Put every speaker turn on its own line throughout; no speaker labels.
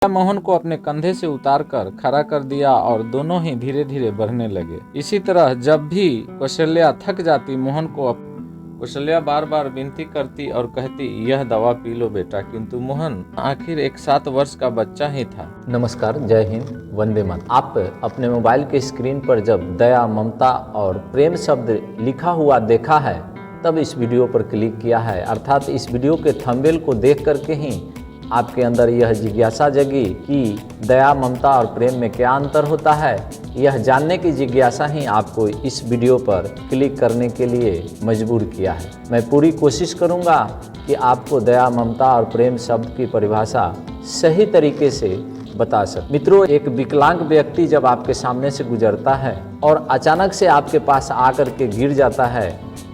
मोहन को अपने कंधे से उतारकर खड़ा कर दिया और दोनों ही धीरे धीरे बढ़ने लगे। इसी तरह जब भी कौशल्या थक जाती, मोहन को कौशल्या बार बार विनती करती और कहती, यह दवा पी लो बेटा, किंतु मोहन आखिर एक 7 वर्ष का बच्चा ही था।
नमस्कार, जय हिंद, वंदे मातरम। आप अपने मोबाइल के स्क्रीन पर जब दया, ममता और प्रेम शब्द लिखा हुआ देखा है तब इस वीडियो पर क्लिक किया है। अर्थात इस वीडियो के थंबनेल को देख करके ही आपके अंदर यह जिज्ञासा जगी कि दया, ममता और प्रेम में क्या अंतर होता है। यह जानने की जिज्ञासा ही आपको इस वीडियो पर क्लिक करने के लिए मजबूर किया है। मैं पूरी कोशिश करूंगा कि आपको दया, ममता और प्रेम शब्द की परिभाषा सही तरीके से बता सकूं। मित्रों, एक विकलांग व्यक्ति जब आपके सामने से गुजरता है और अचानक से आपके पास आकर के गिर जाता है,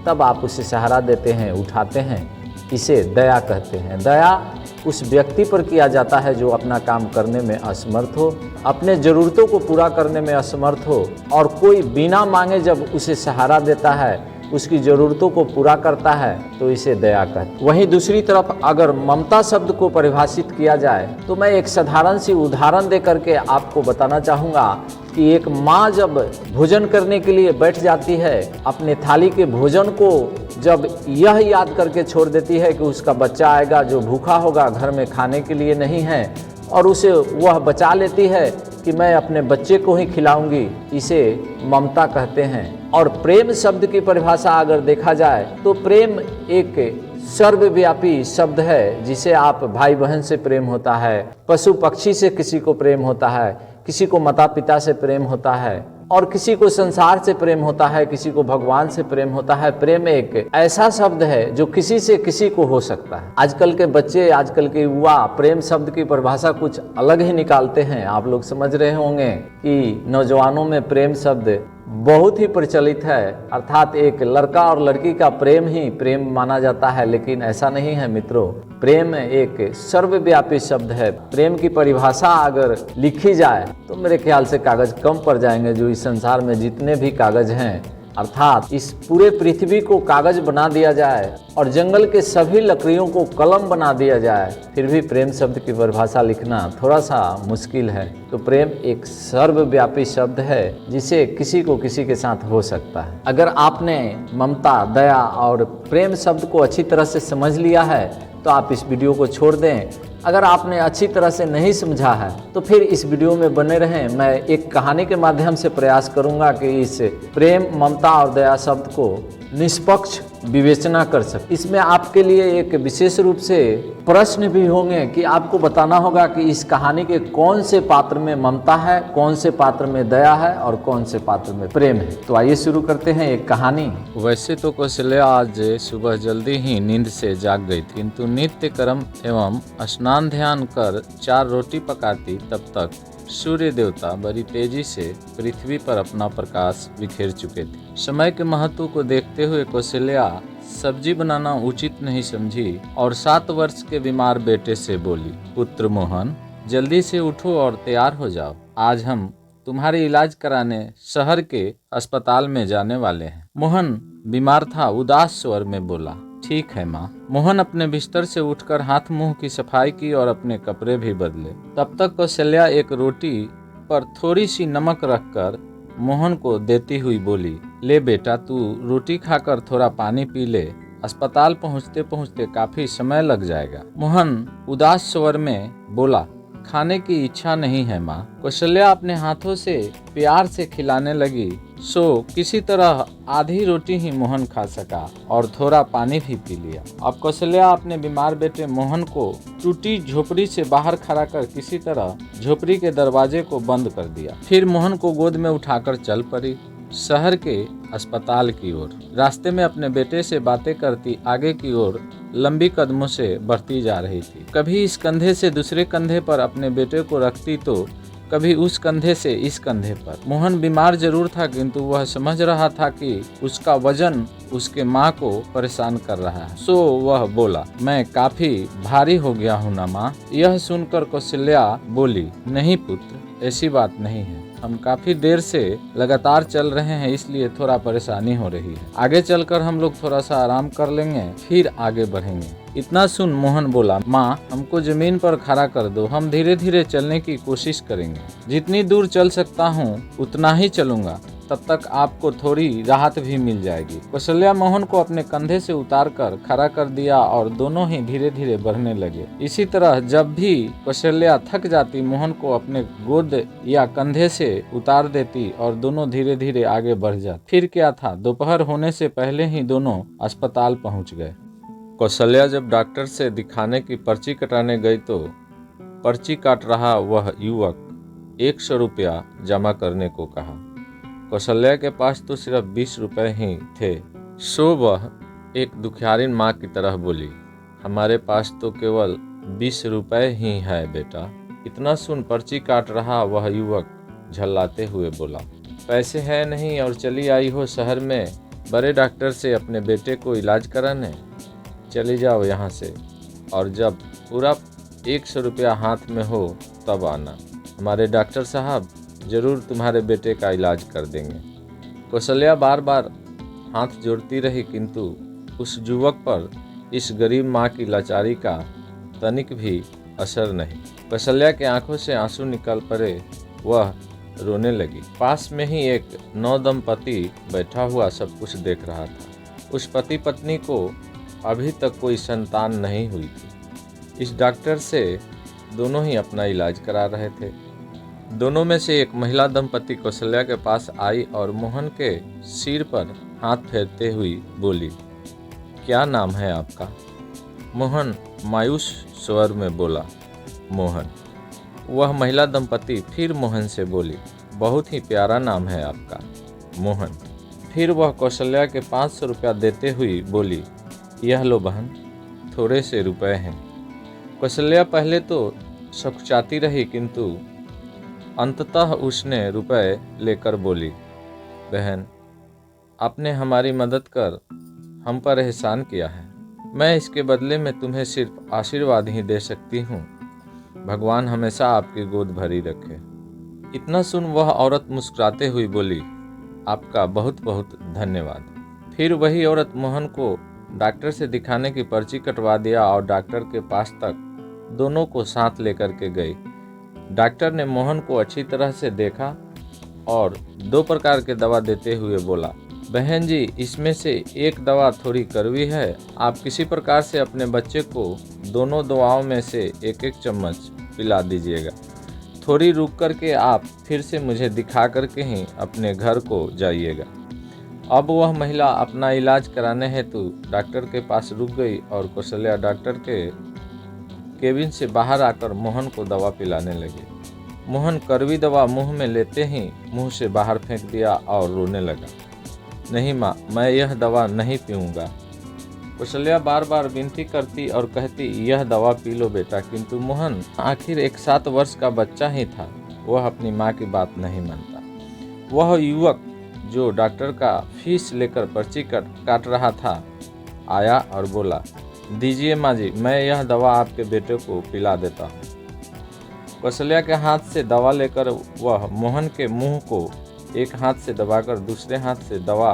तब आप उसे सहारा देते हैं, उठाते हैं, इसे दया कहते हैं। दया उस व्यक्ति पर किया जाता है जो अपना काम करने में असमर्थ हो, अपने ज़रूरतों को पूरा करने में असमर्थ हो, और कोई बिना मांगे जब उसे सहारा देता है, उसकी ज़रूरतों को पूरा करता है, तो इसे दया कहते हैं। वहीं दूसरी तरफ अगर ममता शब्द को परिभाषित किया जाए तो मैं एक साधारण सी उदाहरण दे करके आपको बताना चाहूँगा कि एक माँ जब भोजन करने के लिए बैठ जाती है, अपने थाली के भोजन को जब यह याद करके छोड़ देती है कि उसका बच्चा आएगा जो भूखा होगा, घर में खाने के लिए नहीं है, और उसे वह बचा लेती है कि मैं अपने बच्चे को ही खिलाऊंगी, इसे ममता कहते हैं। और प्रेम शब्द की परिभाषा अगर देखा जाए तो प्रेम एक सर्वव्यापी शब्द है, जिसे आप भाई बहन से प्रेम होता है, पशु पक्षी से किसी को प्रेम होता है, किसी को माता पिता से प्रेम होता है, और किसी को संसार से प्रेम होता है, किसी को भगवान से प्रेम होता है। प्रेम एक ऐसा शब्द है जो किसी से किसी को हो सकता है। आजकल के बच्चे, आजकल के युवा प्रेम शब्द की परिभाषा कुछ अलग ही निकालते हैं। आप लोग समझ रहे होंगे कि नौजवानों में प्रेम शब्द बहुत ही प्रचलित है, अर्थात एक लड़का और लड़की का प्रेम ही प्रेम माना जाता है, लेकिन ऐसा नहीं है मित्रों। प्रेम एक सर्वव्यापी शब्द है। प्रेम की परिभाषा अगर लिखी जाए तो मेरे ख्याल से कागज कम पड़ जाएंगे। जो इस संसार में जितने भी कागज हैं, अर्थात इस पूरे पृथ्वी को कागज बना दिया जाए और जंगल के सभी लकड़ियों को कलम बना दिया जाए, फिर भी प्रेम शब्द की परिभाषा लिखना थोड़ा सा मुश्किल है। तो प्रेम एक सर्वव्यापी शब्द है जिसे किसी को किसी के साथ हो सकता है। अगर आपने ममता, दया और प्रेम शब्द को अच्छी तरह से समझ लिया है तो आप इस वीडियो को छोड़ दें। अगर आपने अच्छी तरह से नहीं समझा है तो फिर इस वीडियो में बने रहें। मैं एक कहानी के माध्यम से प्रयास करूंगा कि इस प्रेम, ममता और दया शब्द को निष्पक्ष विवेचना कर सके। इसमें आपके लिए एक विशेष रूप से प्रश्न भी होंगे कि आपको बताना होगा कि इस कहानी के कौन से पात्र में ममता है, कौन से पात्र में दया है और कौन से पात्र में प्रेम है। तो आइए शुरू करते हैं एक कहानी।
वैसे तो कौशल्या आज सुबह जल्दी ही नींद से जाग गई थी, किंतु नित्य कर्म एवं स्नान ध्यान कर 4 रोटी पकाती, तब तक सूर्य देवता बड़ी तेजी से पृथ्वी पर अपना प्रकाश बिखेर चुके थे। समय के महत्व को देखते हुए कौशल्या सब्जी बनाना उचित नहीं समझी और 7 वर्ष के बीमार बेटे से बोली, पुत्र मोहन, जल्दी से उठो और तैयार हो जाओ। आज हम तुम्हारे इलाज कराने शहर के अस्पताल में जाने वाले हैं। मोहन बीमार था, उदास स्वर में बोला, ठीक है माँ। मोहन अपने बिस्तर से उठकर हाथ मुंह की सफाई की और अपने कपड़े भी बदले। तब तक कौशल्या एक रोटी पर थोड़ी सी नमक रखकर मोहन को देती हुई बोली, ले बेटा, तू रोटी खाकर थोड़ा पानी पी ले, अस्पताल पहुँचते पहुँचते काफी समय लग जाएगा। मोहन उदास स्वर में बोला, खाने की इच्छा नहीं है माँ। कौशल्या अपने हाथों से प्यार से खिलाने लगी, सो किसी तरह आधी रोटी ही मोहन खा सका और थोड़ा पानी भी पी लिया। अब कौशल्या अपने बीमार बेटे मोहन को टूटी झोपड़ी से बाहर खड़ा कर किसी तरह झोपड़ी के दरवाजे को बंद कर दिया। फिर मोहन को गोद में उठाकर चल पड़ी शहर के अस्पताल की ओर। रास्ते में अपने बेटे से बातें करती आगे की ओर लंबी कदमों से बढ़ती जा रही थी। कभी इस कंधे से दूसरे कंधे पर अपने बेटे को रखती तो कभी उस कंधे से इस कंधे पर। मोहन बीमार जरूर था, किंतु वह समझ रहा था कि उसका वजन उसके माँ को परेशान कर रहा है। सो वह बोला, मैं काफी भारी हो गया हूँ ना माँ। यह सुनकर कौशल्या बोली, नहीं पुत्र, ऐसी बात नहीं है। हम काफ़ी देर से लगातार चल रहे हैं, इसलिए थोड़ा परेशानी हो रही है। आगे चलकर हम लोग थोड़ा सा आराम कर लेंगे, फिर आगे बढ़ेंगे। इतना सुन मोहन बोला, माँ हमको जमीन पर खड़ा कर दो, हम धीरे धीरे चलने की कोशिश करेंगे। जितनी दूर चल सकता हूँ उतना ही चलूंगा, तब तक आपको थोड़ी राहत भी मिल जाएगी। कौशल्या मोहन को अपने कंधे से उतारकर खड़ा कर दिया और दोनों ही धीरे धीरे बढ़ने लगे। इसी तरह जब भी कौशल्या थक जाती, मोहन को अपने गोद या कंधे से उतार देती और दोनों धीरे धीरे आगे बढ़ जाते। फिर क्या था, दोपहर होने से पहले ही दोनों अस्पताल पहुंच गए। कौशल्या जब डॉक्टर से दिखाने की पर्ची कटाने गई तो पर्ची काट रहा वह युवक 100 रुपया जमा करने को कहा। कौशल्या के पास तो सिर्फ 20 रुपए ही थे, सो वह एक दुखियारिन माँ की तरह बोली, हमारे पास तो केवल 20 रुपए ही है बेटा। इतना सुन पर्ची काट रहा वह युवक झल्लाते हुए बोला, पैसे है नहीं और चली आई हो शहर में बड़े डॉक्टर से अपने बेटे को इलाज कराने? चली जाओ यहाँ से, और जब पूरा 100 रुपया हाथ में हो तब आना। हमारे डॉक्टर साहब जरूर तुम्हारे बेटे का इलाज कर देंगे। कौशल्या बार बार हाथ जोड़ती रही, किंतु उस युवक पर इस गरीब माँ की लाचारी का तनिक भी असर नहीं। कौशल्या के आंखों से आंसू निकल पड़े, वह रोने लगी। पास में ही एक नवदंपति बैठा हुआ सब कुछ देख रहा था। उस पति पत्नी को अभी तक कोई संतान नहीं हुई थी। इस डॉक्टर से दोनों ही अपना इलाज करा रहे थे। दोनों में से एक महिला दंपति कौशल्या के पास आई और मोहन के सिर पर हाथ फेरते हुई बोली, क्या नाम है आपका? मोहन मायूस स्वर में बोला, मोहन। वह महिला दंपति फिर मोहन से बोली, बहुत ही प्यारा नाम है आपका, मोहन। फिर वह कौशल्या के 500 रुपया देते हुई बोली, यह लो बहन, थोड़े से रुपए हैं। कौशल्या पहले तो सकुचाती रही, किंतु अंततः उसने रुपए लेकर बोली, बहन आपने हमारी मदद कर हम पर एहसान किया है, मैं इसके बदले में तुम्हें सिर्फ आशीर्वाद ही दे सकती हूँ। भगवान हमेशा आपकी गोद भरी रखे। इतना सुन वह औरत मुस्कुराते हुई बोली, आपका बहुत बहुत धन्यवाद। फिर वही औरत मोहन को डॉक्टर से दिखाने की पर्ची कटवा दिया और डॉक्टर के पास तक दोनों को साथ लेकर के गई। डॉक्टर ने मोहन को अच्छी तरह से देखा और 2 प्रकार के दवा देते हुए बोला, बहन जी इसमें से एक दवा थोड़ी कड़वी है, आप किसी प्रकार से अपने बच्चे को दोनों दवाओं में से एक एक चम्मच पिला दीजिएगा। थोड़ी रुक कर के आप फिर से मुझे दिखा करके ही अपने घर को जाइएगा। अब वह महिला अपना इलाज कराने हेतु डॉक्टर के पास रुक गई और कौशल्या डॉक्टर के केबिन से बाहर आकर मोहन को दवा पिलाने लगे। मोहन कड़वी दवा मुंह में लेते ही मुंह से बाहर फेंक दिया और रोने लगा, नहीं माँ, मैं यह दवा नहीं पीऊँगा। कौशल्या बार बार विनती करती और कहती, यह दवा पी लो बेटा, किंतु मोहन आखिर एक 7 वर्ष का बच्चा ही था, वह अपनी माँ की बात नहीं मानता। वह युवक जो डॉक्टर का फीस लेकर पर्ची काट रहा था आया और बोला, दीजिए माँ जी, मैं यह दवा आपके बेटे को पिला देता हूँ। कौशल्या के हाथ से दवा लेकर वह मोहन के मुंह को एक हाथ से दबाकर दूसरे हाथ से दवा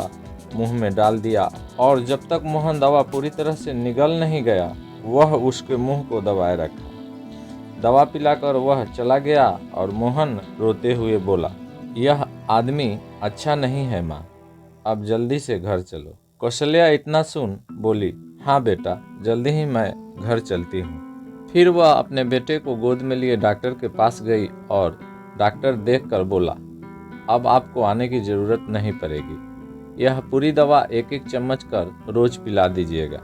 मुंह में डाल दिया और जब तक मोहन दवा पूरी तरह से निगल नहीं गया वह उसके मुंह को दबाए रखा। दवा पिलाकर वह चला गया और मोहन रोते हुए बोला, यह आदमी अच्छा नहीं है माँ, अब जल्दी से घर चलो। कौशल्या इतना सुन बोली, हाँ बेटा, जल्दी ही मैं घर चलती हूँ। फिर वह अपने बेटे को गोद में लिए डॉक्टर के पास गई और डॉक्टर देखकर बोला, अब आपको आने की ज़रूरत नहीं पड़ेगी, यह पूरी दवा एक एक चम्मच कर रोज पिला दीजिएगा।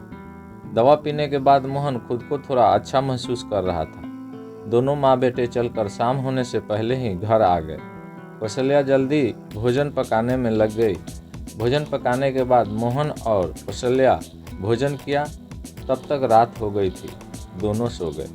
दवा पीने के बाद मोहन खुद को थोड़ा अच्छा महसूस कर रहा था। दोनों माँ बेटे चलकर शाम होने से पहले ही घर आ गए। कौशल्या जल्दी भोजन पकाने में लग गई। भोजन पकाने के बाद मोहन और कौशल्या भोजन किया, तब तक रात हो गई थी, दोनों सो गए।